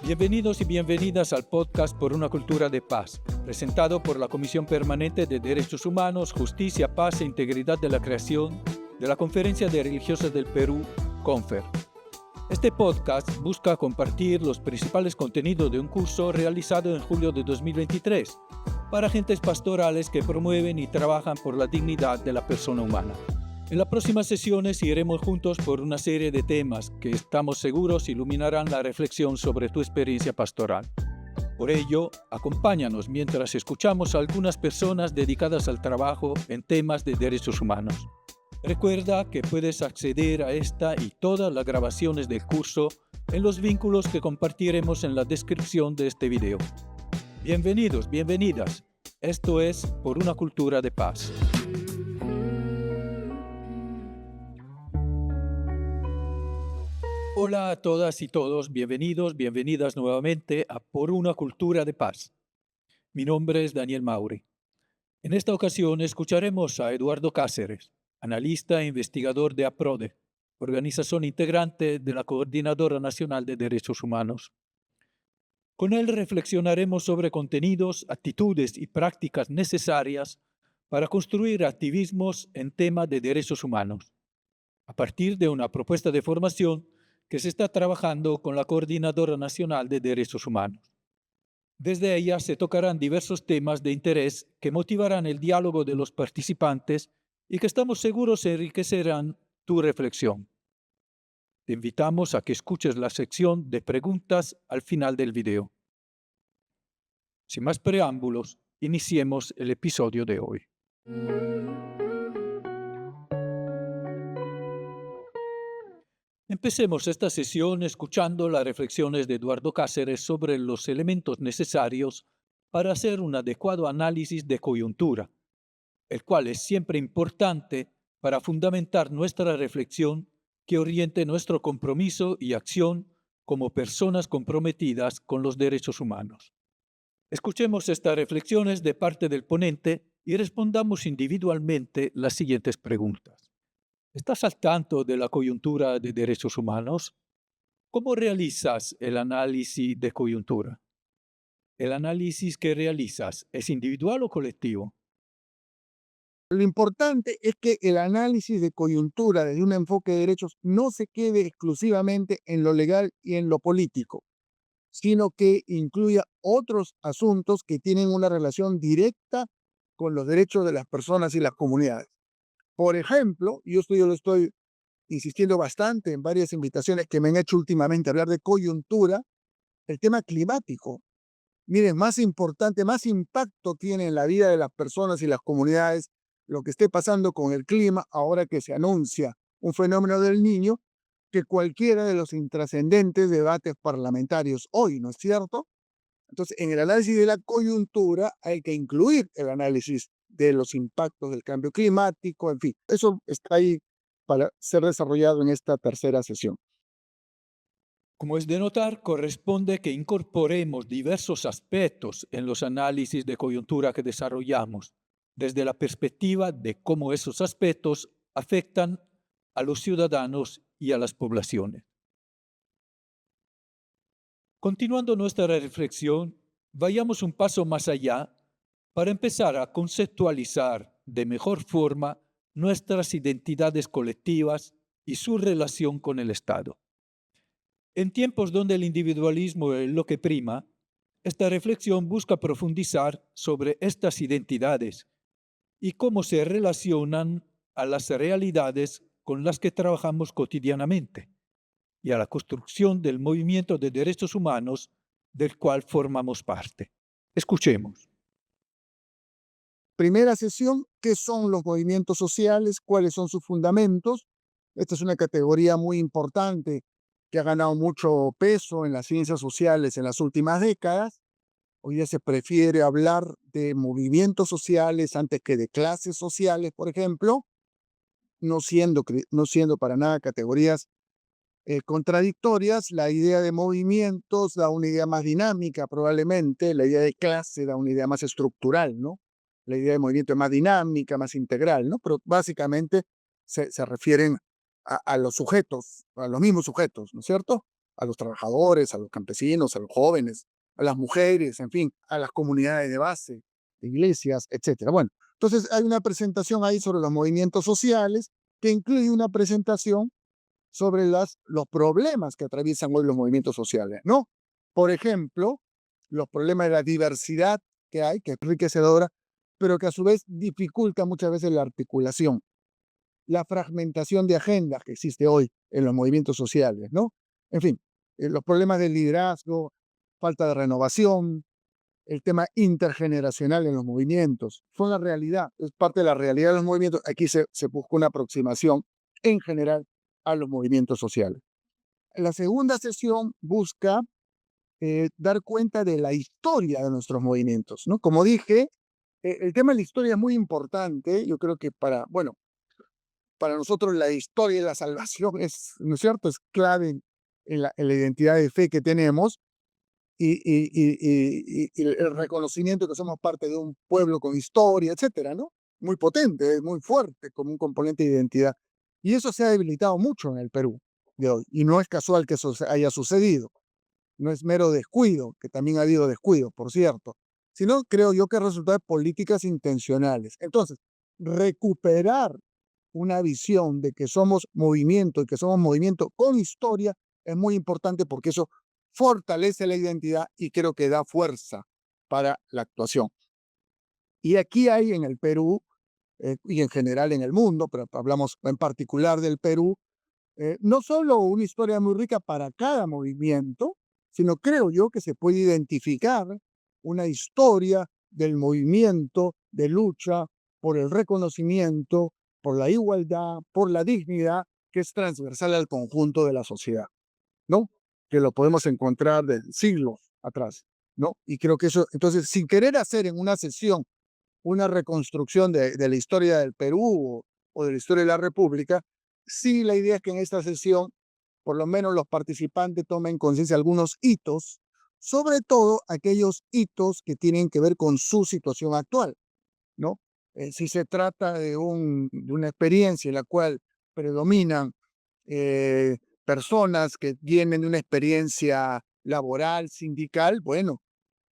Bienvenidos y bienvenidas al podcast Por una Cultura de Paz, presentado por la Comisión Permanente de Derechos Humanos, Justicia, Paz e Integridad de la Creación de la Conferencia de Religiosas del Perú, CONFER. Este podcast busca compartir los principales contenidos de un curso realizado en julio de 2023 para agentes pastorales que promueven y trabajan por la dignidad de la persona humana. En las próximas sesiones iremos juntos por una serie de temas que estamos seguros iluminarán la reflexión sobre tu experiencia pastoral. Por ello, acompáñanos mientras escuchamos a algunas personas dedicadas al trabajo en temas de derechos humanos. Recuerda que puedes acceder a esta y todas las grabaciones del curso en los vínculos que compartiremos en la descripción de este video. Bienvenidos, bienvenidas. Esto es Por una Cultura de Paz. Hola a todas y todos, bienvenidos, bienvenidas nuevamente a Por una Cultura de Paz. Mi nombre es Daniel Mauri. En esta ocasión escucharemos a Eduardo Cáceres, analista e investigador de APRODE, organización integrante de la Coordinadora Nacional de Derechos Humanos. Con él reflexionaremos sobre contenidos, actitudes y prácticas necesarias para construir activismos en temas de derechos humanos, a partir de una propuesta de formación que se está trabajando con la Coordinadora Nacional de Derechos Humanos. Desde ella se tocarán diversos temas de interés que motivarán el diálogo de los participantes y que estamos seguros enriquecerán tu reflexión. Te invitamos a que escuches la sección de preguntas al final del video. Sin más preámbulos, iniciemos el episodio de hoy. Empecemos esta sesión escuchando las reflexiones de Eduardo Cáceres sobre los elementos necesarios para hacer un adecuado análisis de coyuntura, el cual es siempre importante para fundamentar nuestra reflexión que oriente nuestro compromiso y acción como personas comprometidas con los derechos humanos. Escuchemos estas reflexiones de parte del ponente y respondamos individualmente las siguientes preguntas. ¿Estás al tanto de la coyuntura de derechos humanos? ¿Cómo realizas el análisis de coyuntura? ¿El análisis que realizas es individual o colectivo? Lo importante es que el análisis de coyuntura desde un enfoque de derechos no se quede exclusivamente en lo legal y en lo político, sino que incluya otros asuntos que tienen una relación directa con los derechos de las personas y las comunidades. Por ejemplo, yo lo estoy insistiendo bastante en varias invitaciones que me han hecho últimamente a hablar de coyuntura, el tema climático. Miren, más importante, más impacto tiene en la vida de las personas y las comunidades lo que esté pasando con el clima ahora que se anuncia un fenómeno del Niño que cualquiera de los intrascendentes debates parlamentarios hoy, ¿no es cierto? Entonces, en el análisis de la coyuntura hay que incluir el análisis de los impactos del cambio climático, en fin, eso está ahí para ser desarrollado en esta tercera sesión. Como es de notar, corresponde que incorporemos diversos aspectos en los análisis de coyuntura que desarrollamos, desde la perspectiva de cómo esos aspectos afectan a los ciudadanos y a las poblaciones. Continuando nuestra reflexión, vayamos un paso más allá para empezar a conceptualizar de mejor forma nuestras identidades colectivas y su relación con el Estado. En tiempos donde el individualismo es lo que prima, esta reflexión busca profundizar sobre estas identidades y cómo se relacionan a las realidades con las que trabajamos cotidianamente y a la construcción del movimiento de derechos humanos del cual formamos parte. Escuchemos. Primera sesión, ¿qué son los movimientos sociales? ¿Cuáles son sus fundamentos? Esta es una categoría muy importante que ha ganado mucho peso en las ciencias sociales en las últimas décadas. Hoy día se prefiere hablar de movimientos sociales antes que de clases sociales, por ejemplo, no siendo para nada categorías contradictorias. La idea de movimientos da una idea más dinámica, probablemente. La idea de clase da una idea más estructural, ¿no? La idea de movimiento es más dinámica, más integral, ¿no? Pero básicamente se refieren a los sujetos, a los mismos sujetos, ¿no es cierto? a los trabajadores, a los campesinos, a los jóvenes, a las mujeres, en fin, a las comunidades de base, de iglesias, etcétera. Bueno, entonces hay una presentación ahí sobre los movimientos sociales que incluye una presentación sobre los problemas que atraviesan hoy los movimientos sociales, ¿no? Por ejemplo, los problemas de la diversidad que hay, que es enriquecedora, pero que a su vez dificulta muchas veces la articulación, la fragmentación de agendas que existe hoy en los movimientos sociales, ¿no? En fin, los problemas de liderazgo, falta de renovación, el tema intergeneracional en los movimientos, son la realidad, es parte de la realidad de los movimientos. Aquí se busca una aproximación en general a los movimientos sociales. La segunda sesión busca dar cuenta de la historia de nuestros movimientos, ¿no? Como dije, el tema de la historia es muy importante. Yo creo que bueno, para nosotros la historia y la salvación es, ¿no es cierto?, es clave en la identidad de fe que tenemos y el reconocimiento de que somos parte de un pueblo con historia, etcétera, ¿no? Muy potente, muy fuerte como un componente de identidad. Y eso se ha debilitado mucho en el Perú de hoy. Y no es casual que eso haya sucedido. No es mero descuido, que también ha habido descuido, por cierto, sino creo yo que es resultado de políticas intencionales. Entonces, recuperar una visión de que somos movimiento y que somos movimiento con historia es muy importante porque eso fortalece la identidad y creo que da fuerza para la actuación. Y aquí hay en el Perú y en general en el mundo, pero hablamos en particular del Perú, no solo una historia muy rica para cada movimiento, sino creo yo que se puede identificar una historia del movimiento de lucha por el reconocimiento, por la igualdad, por la dignidad, que es transversal al conjunto de la sociedad, ¿no? Que lo podemos encontrar de siglos atrás, ¿no? Y creo que eso, entonces, sin querer hacer en una sesión una reconstrucción de la historia del Perú o de la historia de la República, sí la idea es que en esta sesión, por lo menos los participantes tomen conciencia de algunos hitos, sobre todo aquellos hitos que tienen que ver con su situación actual, ¿no? Si se trata de una experiencia en la cual predominan eh, personas que vienen de una experiencia laboral, sindical, bueno,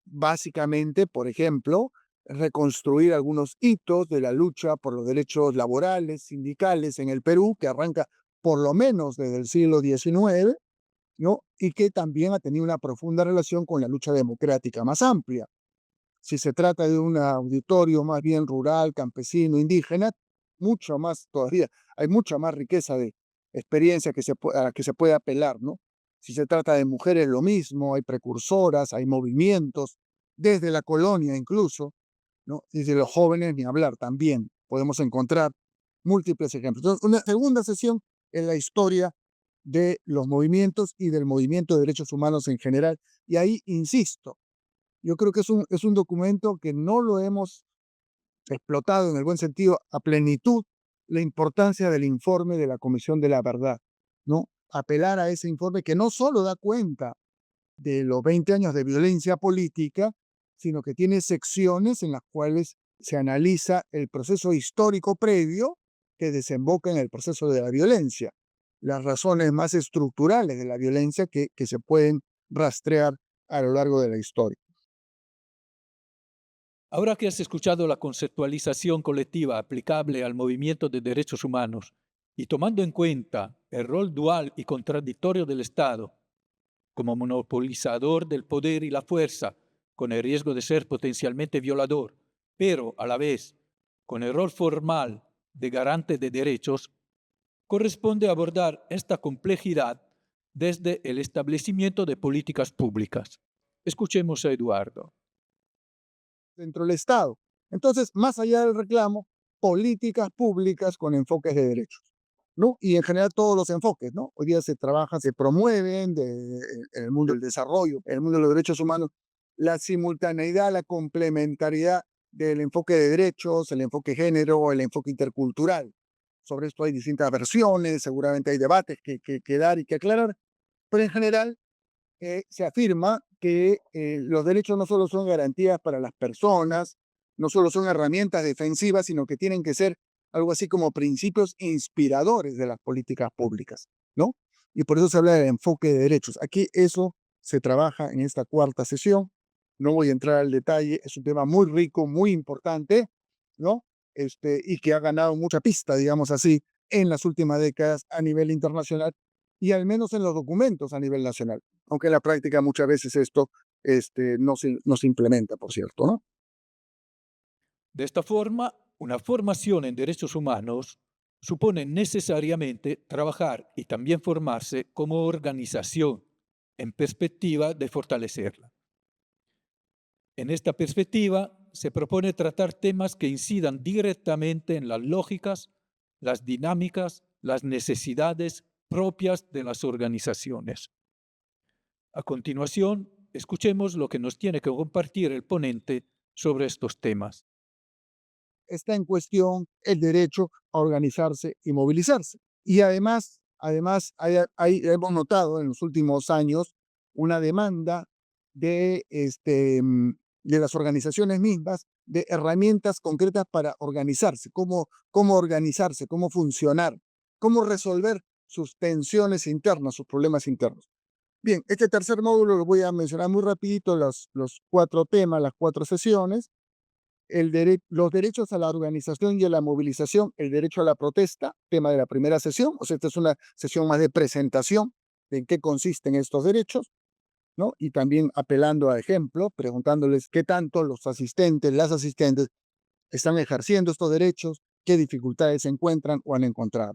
básicamente, por ejemplo, reconstruir algunos hitos de la lucha por los derechos laborales, sindicales en el Perú, que arranca por lo menos desde el siglo XIX, ¿no? Y que también ha tenido una profunda relación con la lucha democrática más amplia. Si se trata de un auditorio más bien rural, campesino, indígena, mucho más todavía, hay mucha más riqueza de experiencia a la que se puede apelar, ¿no? Si se trata de mujeres, lo mismo, hay precursoras, hay movimientos, desde la colonia incluso, ¿no? Y de los jóvenes, ni hablar, también podemos encontrar múltiples ejemplos. Entonces, una segunda sesión en la historia de los movimientos y del movimiento de derechos humanos en general. Y ahí, insisto, yo creo que es un documento que no lo hemos explotado en el buen sentido a plenitud, la importancia del informe de la Comisión de la Verdad, ¿no? Apelar a ese informe que no solo da cuenta de los 20 años de violencia política, sino que tiene secciones en las cuales se analiza el proceso histórico previo que desemboca en el proceso de la violencia, las razones más estructurales de la violencia que se pueden rastrear a lo largo de la historia. Ahora que has escuchado la conceptualización colectiva aplicable al movimiento de derechos humanos y tomando en cuenta el rol dual y contradictorio del Estado como monopolizador del poder y la fuerza, con el riesgo de ser potencialmente violador, pero a la vez con el rol formal de garante de derechos, corresponde abordar esta complejidad desde el establecimiento de políticas públicas. Escuchemos a Eduardo. Dentro del Estado. Entonces, más allá del reclamo, políticas públicas con enfoques de derechos, ¿no? Y en general todos los enfoques, ¿no? Hoy día se trabajan, se promueven en el mundo del desarrollo, en el mundo de los derechos humanos, la simultaneidad, la complementariedad del enfoque de derechos, el enfoque género, el enfoque intercultural. Sobre esto hay distintas versiones, seguramente hay debates que dar y que aclarar, pero en general se afirma que los derechos no solo son garantías para las personas, no solo son herramientas defensivas, sino que tienen que ser algo así como principios inspiradores de las políticas públicas, ¿no? y por eso se habla del enfoque de derechos. Aquí eso se trabaja en esta cuarta sesión. No voy a entrar al detalle, es un tema muy rico, muy importante, ¿no? Y que ha ganado mucha pista, digamos así, en las últimas décadas a nivel internacional y al menos en los documentos a nivel nacional, aunque en la práctica muchas veces esto no se implementa, por cierto, ¿no? De esta forma, una formación en derechos humanos supone necesariamente trabajar y también formarse como organización en perspectiva de fortalecerla. En esta perspectiva, se propone tratar temas que incidan directamente en las lógicas, las dinámicas, las necesidades propias de las organizaciones. A continuación, escuchemos lo que nos tiene que compartir el ponente sobre estos temas. Está en cuestión el derecho a organizarse y movilizarse. Y además hemos notado en los últimos años una demanda de, de las organizaciones mismas de herramientas concretas para organizarse, cómo organizarse, cómo funcionar, cómo resolver sus tensiones internas, sus problemas internos. Bien, este tercer módulo lo voy a mencionar muy rapidito, los cuatro temas, las cuatro sesiones los derechos a la organización y a la movilización, el derecho a la protesta, tema de la primera sesión, o sea, esta es una sesión más de presentación de en qué consisten estos derechos, ¿no? Y también apelando a ejemplos, preguntándoles qué tanto los asistentes, las asistentes están ejerciendo estos derechos, qué dificultades se encuentran o han encontrado.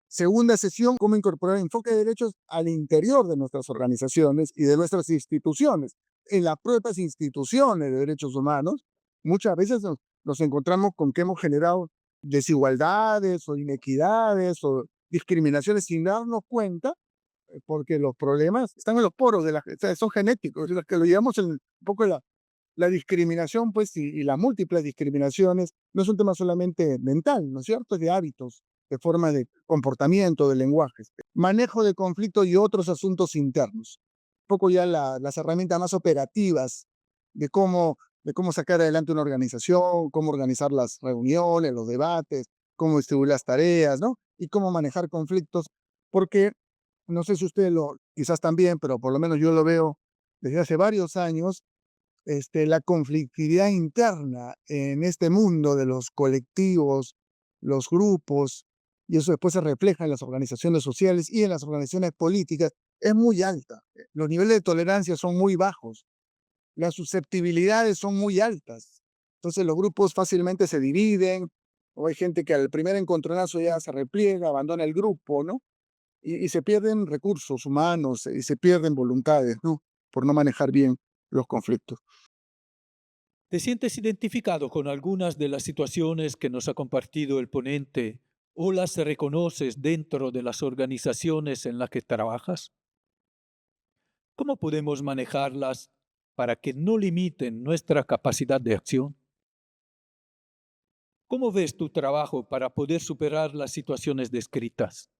Segunda sesión, cómo incorporar enfoque de derechos al interior de nuestras organizaciones y de nuestras instituciones. En las propias instituciones de derechos humanos, muchas veces nos encontramos con que hemos generado desigualdades o inequidades o discriminaciones sin darnos cuenta, porque los problemas están en los poros de o sea, son genéticos, es que lo llevamos un poco la discriminación, pues, y las múltiples discriminaciones, no es un tema solamente mental, ¿no es cierto? Es de hábitos, de forma de comportamiento, de lenguajes. Manejo de conflicto y otros asuntos internos. Un poco ya las herramientas más operativas de cómo sacar adelante una organización, cómo organizar las reuniones, los debates, cómo distribuir las tareas, ¿no? Y cómo manejar conflictos, porque no sé si usted quizás también, pero por lo menos yo lo veo desde hace varios años, la conflictividad interna en este mundo de los colectivos, los grupos, y eso después se refleja en las organizaciones sociales y en las organizaciones políticas, es muy alta. Los niveles de tolerancia son muy bajos, las susceptibilidades son muy altas. Entonces los grupos fácilmente se dividen, o hay gente que al primer encontronazo ya se repliega, abandona el grupo, ¿no? Y se pierden recursos humanos y se pierden voluntades, ¿no? Por no manejar bien los conflictos. ¿Te sientes identificado con algunas de las situaciones que nos ha compartido el ponente o las reconoces dentro de las organizaciones en las que trabajas? ¿Cómo podemos manejarlas para que no limiten nuestra capacidad de acción? ¿Cómo ves tu trabajo para poder superar las situaciones descritas?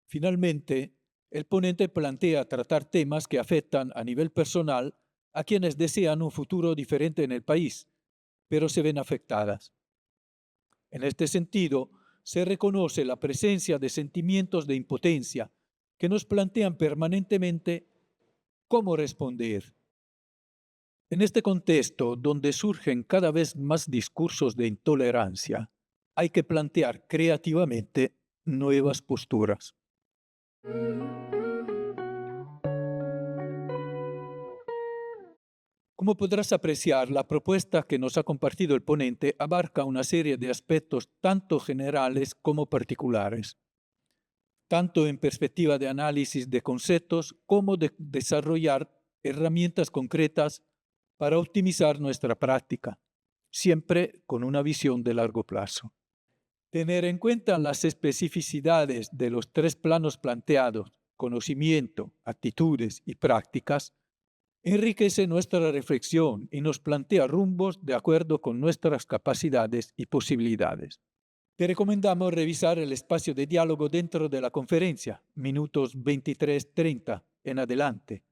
Finalmente, el ponente plantea tratar temas que afectan a nivel personal a quienes desean un futuro diferente en el país, pero se ven afectadas. En este sentido, se reconoce la presencia de sentimientos de impotencia que nos plantean permanentemente cómo responder. En este contexto, donde surgen cada vez más discursos de intolerancia, hay que plantear creativamente nuevas posturas. Como podrás apreciar, la propuesta que nos ha compartido el ponente abarca una serie de aspectos tanto generales como particulares, tanto en perspectiva de análisis de conceptos como de desarrollar herramientas concretas para optimizar nuestra práctica, siempre con una visión de largo plazo. Tener en cuenta las especificidades de los tres planos planteados, conocimiento, actitudes y prácticas, enriquece nuestra reflexión y nos plantea rumbos de acuerdo con nuestras capacidades y posibilidades. Te recomendamos revisar el espacio de diálogo dentro de la conferencia, minutos 23-30 en adelante,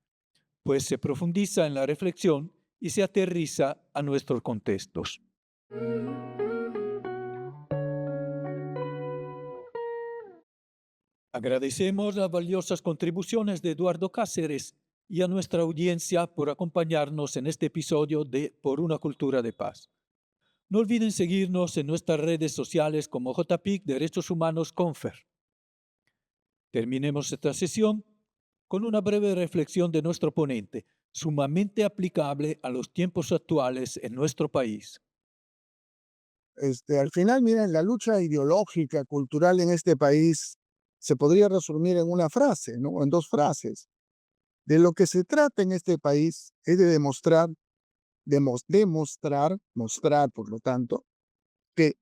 pues se profundiza en la reflexión y se aterriza a nuestros contextos. Agradecemos las valiosas contribuciones de Eduardo Cáceres y a nuestra audiencia por acompañarnos en este episodio de Por una cultura de paz. No olviden seguirnos en nuestras redes sociales como JPIC Derechos Humanos Confer. Terminemos esta sesión con una breve reflexión de nuestro ponente, sumamente aplicable a los tiempos actuales en nuestro país. Al final, miren, la lucha ideológica, cultural en este país se podría resumir en una frase, ¿no? En dos frases. De lo que se trata en este país es de mostrar, por lo tanto, que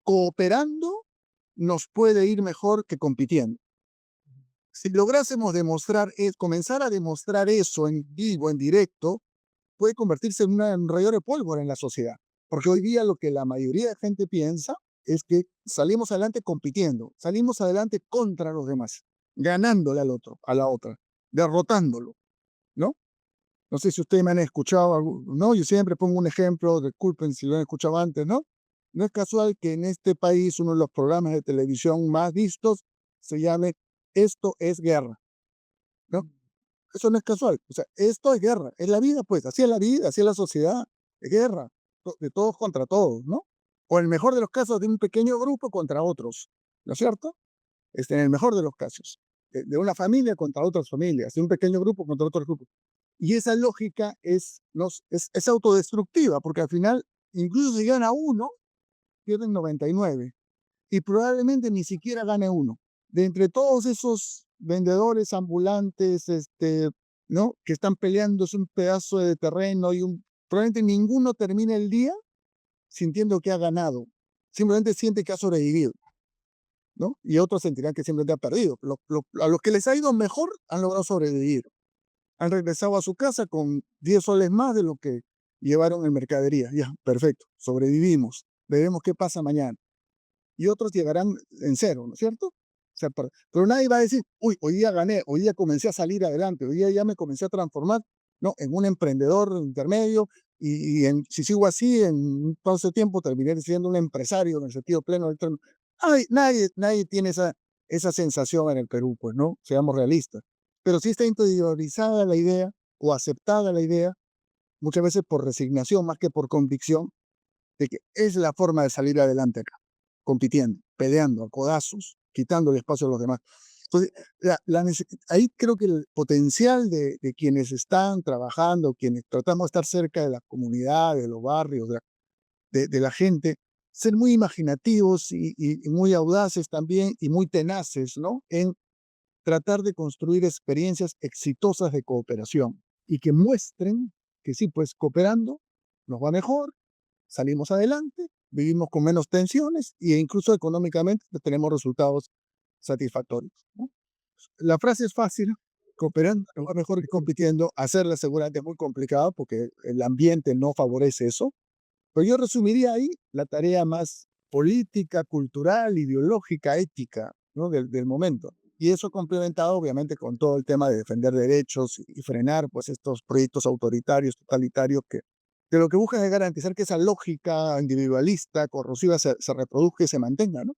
cooperando nos puede ir mejor que compitiendo. Si lográsemos comenzar a demostrar eso en vivo, en directo, puede convertirse en un rayón de pólvora en la sociedad. Porque hoy día lo que la mayoría de gente piensa es que salimos adelante compitiendo, salimos adelante contra los demás, ganándole al otro, a la otra, derrotándolo, ¿no? No sé si ustedes me han escuchado, ¿no? Yo siempre pongo un ejemplo, disculpen si lo han escuchado antes, ¿no? No es casual que en este país uno de los programas de televisión más vistos se llame Esto es guerra, ¿no? Eso no es casual. O sea, esto es guerra. Es la vida, pues. Así es la vida, así es la sociedad. Es guerra. De todos contra todos, ¿no? O en el mejor de los casos, de un pequeño grupo contra otros. ¿No es cierto? En el mejor de los casos. De una familia contra otras familias. De un pequeño grupo contra otro grupo. Y esa lógica es autodestructiva, porque al final, incluso si gana uno, pierden 99. Y probablemente ni siquiera gane uno. De entre todos esos vendedores ambulantes, ¿no? Que están peleándose un pedazo de terreno probablemente ninguno termine el día sintiendo que ha ganado. Simplemente siente que ha sobrevivido, ¿no? Y otros sentirán que simplemente ha perdido. A los que les ha ido mejor han logrado sobrevivir. Han regresado a su casa con 10 soles más de lo que llevaron en mercadería. Ya, perfecto, sobrevivimos. Veremos qué pasa mañana. Y otros llegarán en cero, ¿no es cierto? O sea, pero nadie va a decir, uy, hoy día gané, hoy día comencé a salir adelante, hoy día ya me comencé a transformar, no, en un emprendedor intermedio si sigo así, en un paso de tiempo terminaré siendo un empresario en el sentido pleno del término. Nadie tiene esa sensación en el Perú, pues, ¿no? Seamos realistas. Pero sí está interiorizada la idea o aceptada la idea, muchas veces por resignación más que por convicción, de que es la forma de salir adelante acá, compitiendo, peleando a codazos, quitando el espacio a los demás. Entonces, ahí creo que el potencial de quienes están trabajando, quienes tratamos de estar cerca de la comunidad, de los barrios, de la gente, ser muy imaginativos y muy audaces también y muy tenaces, ¿no? En tratar de construir experiencias exitosas de cooperación y que muestren que sí, pues cooperando nos va mejor, salimos adelante, vivimos con menos tensiones e incluso económicamente tenemos resultados satisfactorios, ¿no? La frase es fácil, cooperando nos va mejor que compitiendo, hacerla seguramente es muy complicado porque el ambiente no favorece eso, pero yo resumiría ahí la tarea más política, cultural, ideológica, ética, ¿no? del momento. Y eso complementado obviamente con todo el tema de defender derechos y frenar pues estos proyectos autoritarios, totalitarios que lo que buscan es garantizar que esa lógica individualista, corrosiva se reproduzca y se mantenga, ¿no?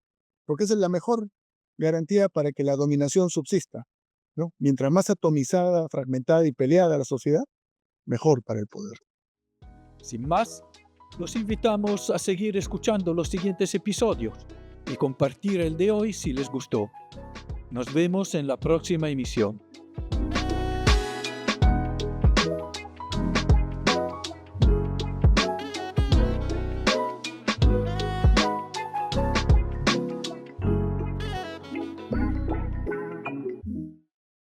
Porque esa es la mejor garantía para que la dominación subsista, ¿no? Mientras más atomizada, fragmentada y peleada la sociedad, mejor para el poder. Sin más, los invitamos a seguir escuchando los siguientes episodios y compartir el de hoy si les gustó. Nos vemos en la próxima emisión.